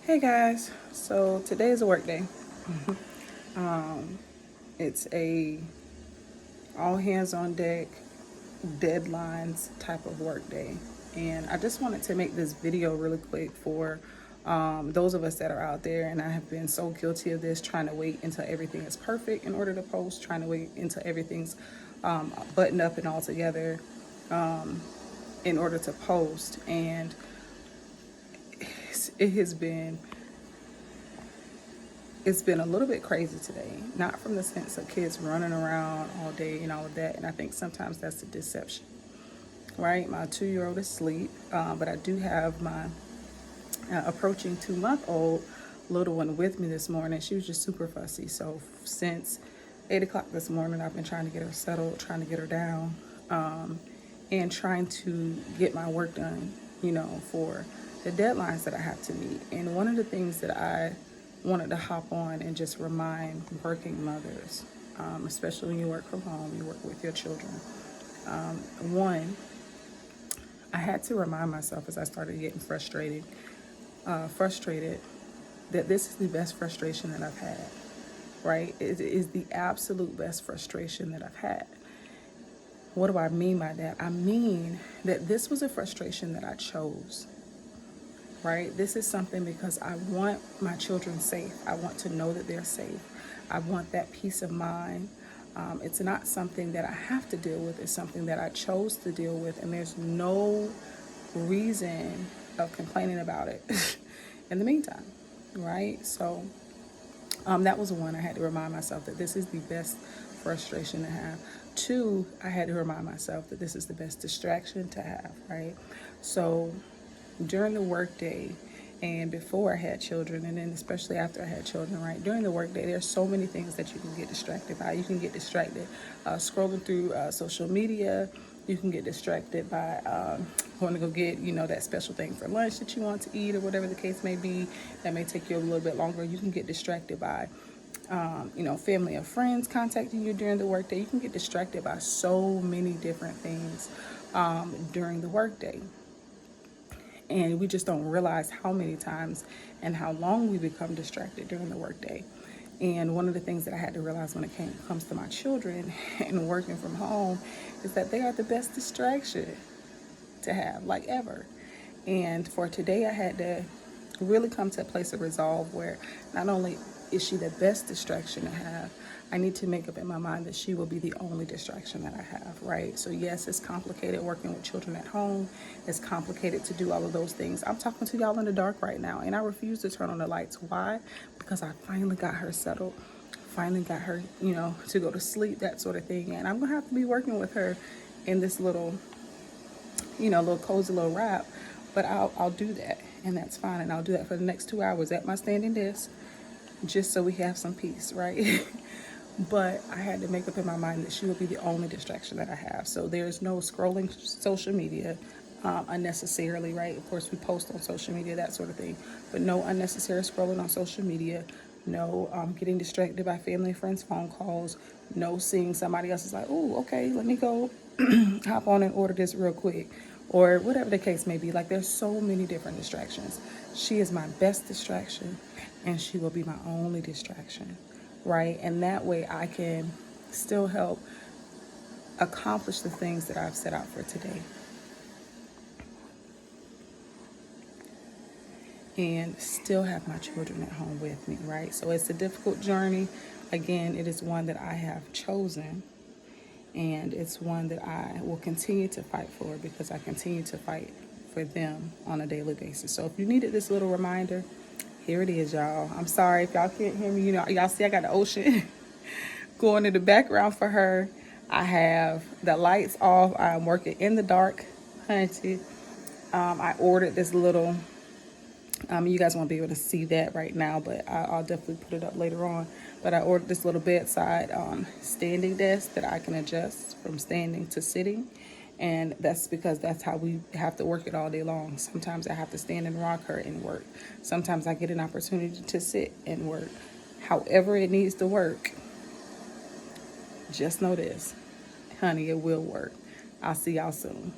Hey guys, so today is a work day. It's a all hands on deck, deadlines type of work day. And I just wanted to make this video really quick for those of us that are out there. And I have been so guilty of this, trying to wait until everything is perfect in order to post, trying to wait until everything's buttoned up and all together in order to post. And it has been it's been a little bit crazy today, not from the sense of kids running around all day and all of that. And I think sometimes that's the deception, right? My 2-year-old is asleep, but I do have my approaching 2-month-old little one with me this morning. She was just super fussy. So since 8 o'clock this morning, I've been trying to get her settled, trying to get her down, and trying to get my work done, for the deadlines that I have to meet. And one of the things that I wanted to hop on and just remind working mothers, especially when you work from home, you work with your children. One, I had to remind myself as I started getting frustrated that this is the best frustration that I've had, right? It is the absolute best frustration that I've had. What do I mean by that? I mean that this was a frustration that I chose. Right? This is something because I want my children safe. I want to know that they're safe. I want that peace of mind. It's not something that I have to deal with. It's something that I chose to deal with, and there's no reason of complaining about it in the meantime, right? So that was one. I had to remind myself that this is the best frustration to have. Two, I had to remind myself that this is the best distraction to have, right? So during the workday and before I had children, and then especially after I had children, right? During the workday, there's so many things that you can get distracted by. You can get distracted scrolling through social media. You can get distracted by going to go get, that special thing for lunch that you want to eat or whatever the case may be. That may take you a little bit longer. You can get distracted by family or friends contacting you during the workday. You can get distracted by so many different things during the workday. And we just don't realize how many times and how long we become distracted during the workday. And one of the things that I had to realize when it comes to my children and working from home is that they are the best distraction to have, like ever. And for today, I had to really come to a place of resolve where not only is she the best distraction to have, I need to make up in my mind that she will be the only distraction that I have, right? So yes, it's complicated working with children at home. It's complicated to do all of those things. I'm talking to y'all in the dark right now, and I refuse to turn on the lights. Why? Because I finally got her settled, finally got her, to go to sleep, that sort of thing. And I'm gonna have to be working with her in this little, little cozy little wrap, but I'll do that, and that's fine. And I'll do that for the next 2 hours at my standing desk, just so we have some peace, right? But I had to make up in my mind that she will be the only distraction that I have. So there's no scrolling social media unnecessarily, right? Of course, we post on social media, that sort of thing, but no unnecessary scrolling on social media. No getting distracted by family and friends' phone calls. No seeing somebody else is like, oh, okay, let me go hop on and order this real quick, or whatever the case may be. Like, there's so many different distractions. She is my best distraction, and she will be my only distraction, right? And that way I can still help accomplish the things that I've set out for today. And still have my children at home with me, right? So it's a difficult journey. Again, it is one that I have chosen, and it's one that I will continue to fight for, because I continue to fight for them on a daily basis. So if you needed this little reminder, here it is, y'all. I'm sorry if y'all can't hear me. Y'all see I got the ocean going in the background for her. I have the lights off. I'm working in the dark, hunted. I ordered this little, you guys won't be able to see that right now, but I'll definitely put it up later on. But I ordered this little bedside standing desk that I can adjust from standing to sitting. And that's because that's how we have to work it all day long. Sometimes I have to stand and rock her and work. Sometimes I get an opportunity to sit and work. However it needs to work, just know this, honey, it will work. I'll see y'all soon.